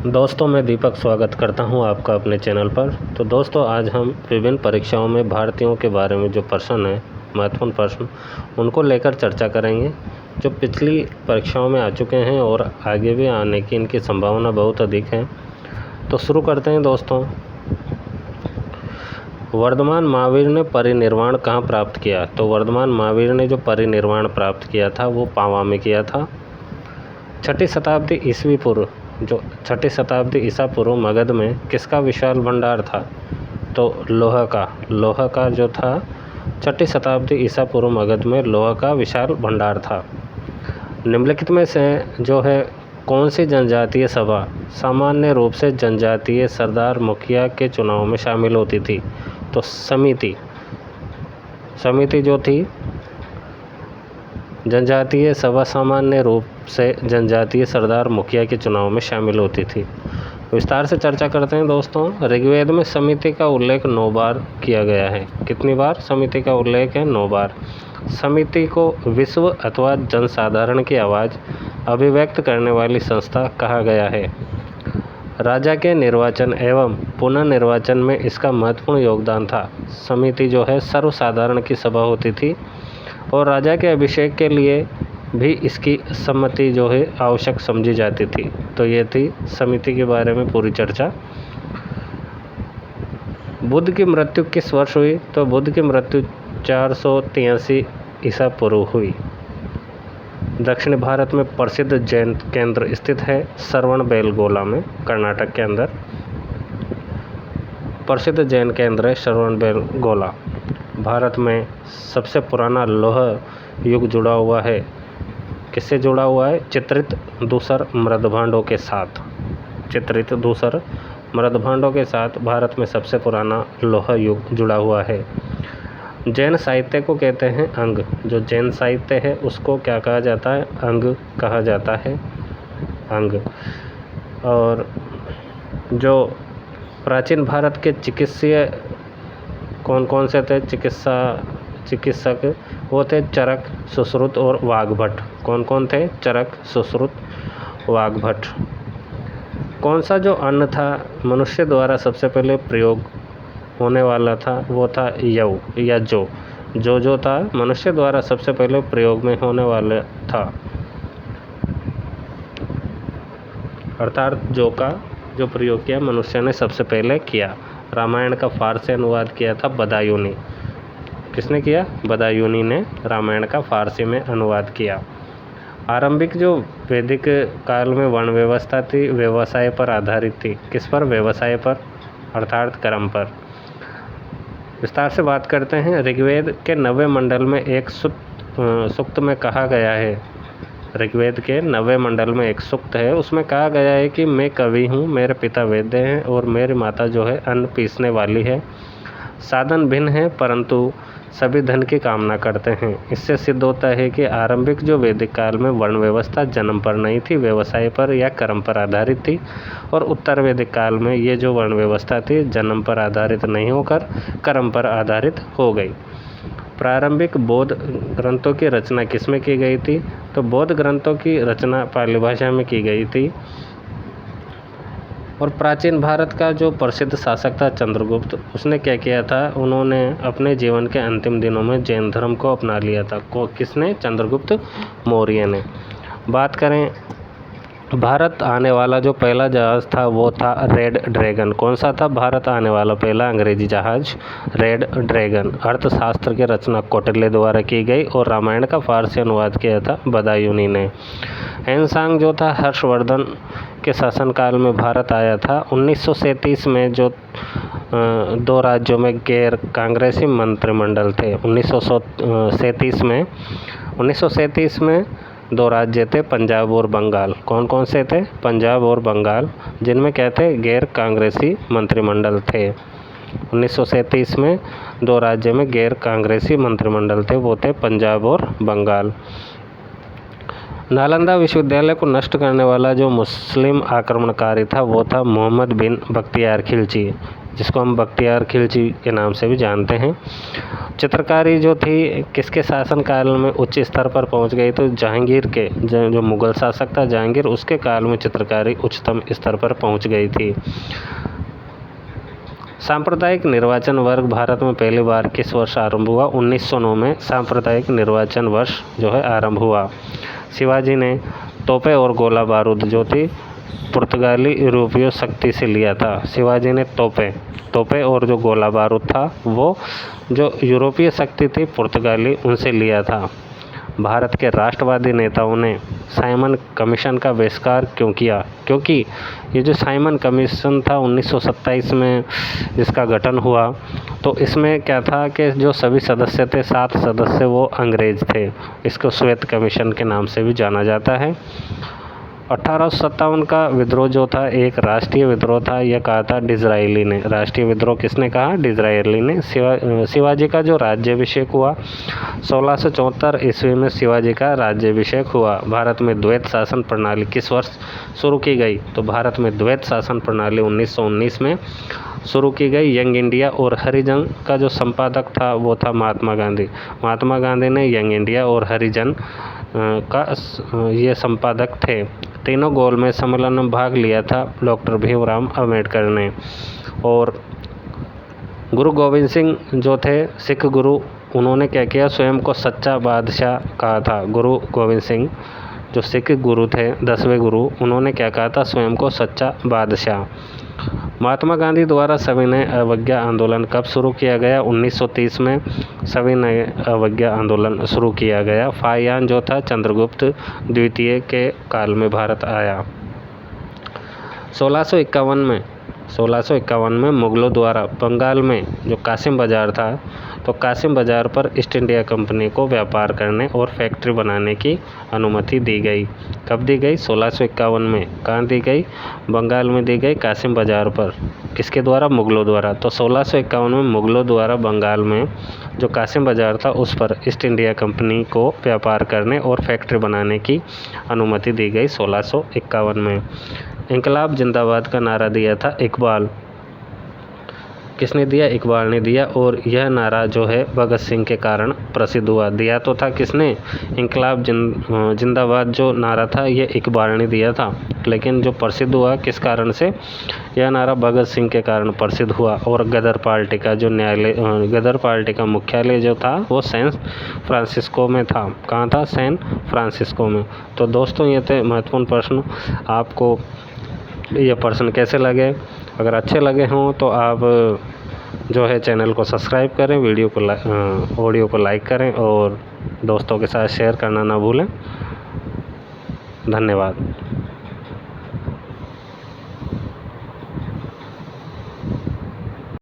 दोस्तों, मैं दीपक स्वागत करता हूं आपका अपने चैनल पर। तो दोस्तों, आज हम विभिन्न परीक्षाओं में भारतीयों के बारे में जो प्रश्न हैं, महत्वपूर्ण प्रश्न, उनको लेकर चर्चा करेंगे, जो पिछली परीक्षाओं में आ चुके हैं और आगे भी आने की इनकी संभावना बहुत अधिक है। तो शुरू करते हैं दोस्तों। वर्धमान महावीर ने परिनिर्वाण कहाँ प्राप्त किया? तो वर्धमान महावीर ने जो परिनिर्वाण प्राप्त किया था वो पावा में किया था। छठी शताब्दी ईस्वी पूर्व छठी शताब्दी ईसा पूर्व मगध में किसका विशाल भंडार था? तो लोहा का जो था छठी शताब्दी ईसा पूर्व मगध में लोहा का विशाल भंडार था। निम्नलिखित में से जो है कौन सी जनजातीय सभा सामान्य रूप से जनजातीय सरदार मुखिया के चुनाव में शामिल होती थी? तो समिति जो थी जनजातीय सभा सामान्य रूप से जनजातीय सरदार मुखिया के चुनाव में शामिल होती थी। विस्तार से चर्चा करते हैं दोस्तों। ऋग्वेद में समिति का उल्लेख 9 बार किया गया है। कितनी बार समिति का उल्लेख है? 9 बार। समिति को विश्व अथवा जनसाधारण की आवाज़ अभिव्यक्त करने वाली संस्था कहा गया है। राजा के निर्वाचन एवं पुनर्निर्वाचन में इसका महत्वपूर्ण योगदान था। समिति जो है सर्वसाधारण की सभा होती थी और राजा के अभिषेक के लिए भी इसकी सम्मति जो है आवश्यक समझी जाती थी। तो ये थी समिति के बारे में पूरी चर्चा। बुद्ध की मृत्यु किस वर्ष हुई? तो बुद्ध की मृत्यु 483 ईसा पूर्व हुई। दक्षिण भारत में प्रसिद्ध जैन केंद्र स्थित है श्रवणबेलगोला में, कर्नाटक के अंदर प्रसिद्ध जैन केंद्र है श्रवणबेलगोला। भारत में सबसे पुराना लौह युग जुड़ा हुआ है। किससे जुड़ा हुआ है? चित्रित धूसर मृदभांडों के साथ। चित्रित धूसर मृदभांडों के साथ भारत में सबसे पुराना लौह युग जुड़ा हुआ है। जैन साहित्य को कहते हैं अंग। जो जैन साहित्य है उसको क्या कहा जाता है? अंग कहा जाता है, अंग। और जो प्राचीन भारत के चिकित्सीय कौन कौन से थे चिकित्सक? वो थे चरक, सुश्रुत और वाग्भट। कौन कौन थे? चरक, सुश्रुत, वाग्भट। कौन सा जो अन्न था मनुष्य द्वारा सबसे पहले प्रयोग होने वाला था? वो था यव या जो था मनुष्य द्वारा सबसे पहले प्रयोग में होने वाला था, अर्थात जौ का जो प्रयोग किया मनुष्य ने सबसे पहले किया। रामायण का फारसी अनुवाद किया था बदायूनी। किसने किया? बदायूनी ने रामायण का फारसी में अनुवाद किया। आरंभिक जो वैदिक काल में वर्ण व्यवस्था थी व्यवसाय पर आधारित थी। किस पर? व्यवसाय पर, अर्थात कर्म पर। विस्तार से बात करते हैं। ऋग्वेद के 9वें मंडल में एक सूक्त में कहा गया है। ऋग्वेद के 9वें मंडल में एक सूक्त है, उसमें कहा गया है कि मैं कवि हूँ, मेरे पिता वैद्य हैं और मेरी माता जो है अन्न पीसने वाली है। साधन भिन्न है परंतु सभी धन की कामना करते हैं। इससे सिद्ध होता है कि आरंभिक जो वैदिक काल में वर्ण व्यवस्था जन्म पर नहीं थी, व्यवसाय पर या कर्म पर आधारित थी, और उत्तर वैदिक काल में ये जो वर्ण व्यवस्था थी जन्म पर आधारित नहीं होकर कर्म पर आधारित हो गई। प्रारंभिक बौद्ध ग्रंथों की रचना किसमें की गई थी? तो बौद्ध ग्रंथों की रचना पाली भाषा में की गई थी। और प्राचीन भारत का जो प्रसिद्ध शासक था चंद्रगुप्त, उसने क्या किया था? उन्होंने अपने जीवन के अंतिम दिनों में जैन धर्म को अपना लिया था। किसने? चंद्रगुप्त मौर्य ने। बात करें भारत आने वाला जो पहला जहाज़ था वो था रेड ड्रैगन। कौन सा था भारत आने वाला पहला अंग्रेजी जहाज़? Red dragon. अर्थशास्त्र की रचना कौटिल्य द्वारा की गई और रामायण का फारसी अनुवाद किया था बदायूनी ने। हेनसांग जो था हर्षवर्धन के शासनकाल में भारत आया था। 1937 में जो 2 राज्यों में गैर कांग्रेसी मंत्रिमंडल थे। 1937 में 2 राज्य थे, पंजाब और बंगाल। कौन कौन से थे? पंजाब और बंगाल, जिनमें क्या थे? गैर कांग्रेसी मंत्रिमंडल थे। 1937 में 2 राज्य में गैर कांग्रेसी मंत्रिमंडल थे, वो थे पंजाब और बंगाल। नालंदा विश्वविद्यालय को नष्ट करने वाला जो मुस्लिम आक्रमणकारी था वो था मोहम्मद बिन बख्तियार खिलजी। जिसको हम बख्तियार खिलजी के नाम से भी जानते हैं। चित्रकारी जो थी किसके शासनकाल में उच्च स्तर पर पहुंच गई, तो जहांगीर के, जो मुग़ल शासक था जहांगीर, उसके काल में चित्रकारी उच्चतम स्तर पर पहुंच गई थी। सांप्रदायिक निर्वाचन वर्ग भारत में पहली बार किस वर्ष आरंभ हुआ? 1909 में सांप्रदायिक निर्वाचन वर्ष जो है आरंभ हुआ। शिवाजी ने तोपें और गोला बारूद जो थी पुर्तगाली यूरोपीय शक्ति से लिया था। शिवाजी ने तोपें और जो गोला बारूद था वो जो यूरोपीय शक्ति थी पुर्तगाली, उनसे लिया था। भारत के राष्ट्रवादी नेताओं ने साइमन कमीशन का बहिष्कार क्यों किया? क्योंकि ये जो साइमन कमीशन था 1927 में जिसका गठन हुआ, तो इसमें क्या था कि जो सभी सदस्य थे, 7 सदस्य, वो अंग्रेज थे। इसको श्वेत कमीशन के नाम से भी जाना जाता है। 1857 का विद्रोह जो था एक राष्ट्रीय विद्रोह था, यह कहा था डिज़रायली ने। राष्ट्रीय विद्रोह किसने कहा? डिज़रायली ने। शिवाजी का जो राज्याभिषेक हुआ 1674 ईस्वी में शिवाजी का राज्याभिषेक हुआ। भारत में द्वैत शासन प्रणाली किस वर्ष शुरू की गई? तो भारत में द्वैत शासन प्रणाली 1919 में शुरू की गई। यंग इंडिया और हरिजन का जो संपादक था वो था महात्मा गांधी। महात्मा गांधी ने यंग इंडिया और हरिजन का ये संपादक थे। तीनों गोलमेज सम्मेलन में भाग लिया था डॉक्टर भीमराव अम्बेडकर ने। और गुरु गोविंद सिंह जो थे सिख गुरु, उन्होंने क्या किया? स्वयं को सच्चा बादशाह कहा था। गुरु गोविंद सिंह जो सिख गुरु थे, 10वें गुरु, उन्होंने क्या कहा था? स्वयं को सच्चा बादशाह। महात्मा गांधी द्वारा सविनय अवज्ञा आंदोलन कब शुरू किया गया? 1930 में सविनय अवज्ञा आंदोलन शुरू किया गया। फाहियान जो था चंद्रगुप्त द्वितीय के काल में भारत आया। 1651 में मुग़लों द्वारा बंगाल में जो कासिम बाज़ार था, तो कासिम बाज़ार पर ईस्ट इंडिया कंपनी को व्यापार करने और फैक्ट्री बनाने की अनुमति दी गई। कब दी गई? 1651 में। कहाँ दी गई? बंगाल में दी गई, कासिम बाज़ार पर। किसके द्वारा? मुग़लों द्वारा। तो 1651 में मुग़लों द्वारा बंगाल में जो कासिम बाज़ार था उस पर ईस्ट इंडिया कंपनी को व्यापार करने और फैक्ट्री बनाने की अनुमति दी गई 1651 में। इनकलाब जिंदाबाद का नारा दिया था इकबाल। किसने दिया? इकबाल ने दिया। और यह नारा जो है भगत सिंह के कारण प्रसिद्ध हुआ। दिया तो था किसने? इनकलाब जिंदाबाद जो नारा था ये इकबाल ने दिया था, लेकिन जो प्रसिद्ध हुआ किस कारण से? यह नारा भगत सिंह के कारण प्रसिद्ध हुआ। और गदर पार्टी का जो गदर पार्टी का मुख्यालय जो था वो सैन फ्रांसिस्को में था। कहाँ था? सैन फ्रांसिस्को में। तो दोस्तों ये थे महत्वपूर्ण प्रश्न। आपको ये प्रश्न कैसे लगे? अगर अच्छे लगे हों तो आप जो है चैनल को सब्सक्राइब करें, ऑडियो को लाइक करें और दोस्तों के साथ शेयर करना ना भूलें। धन्यवाद।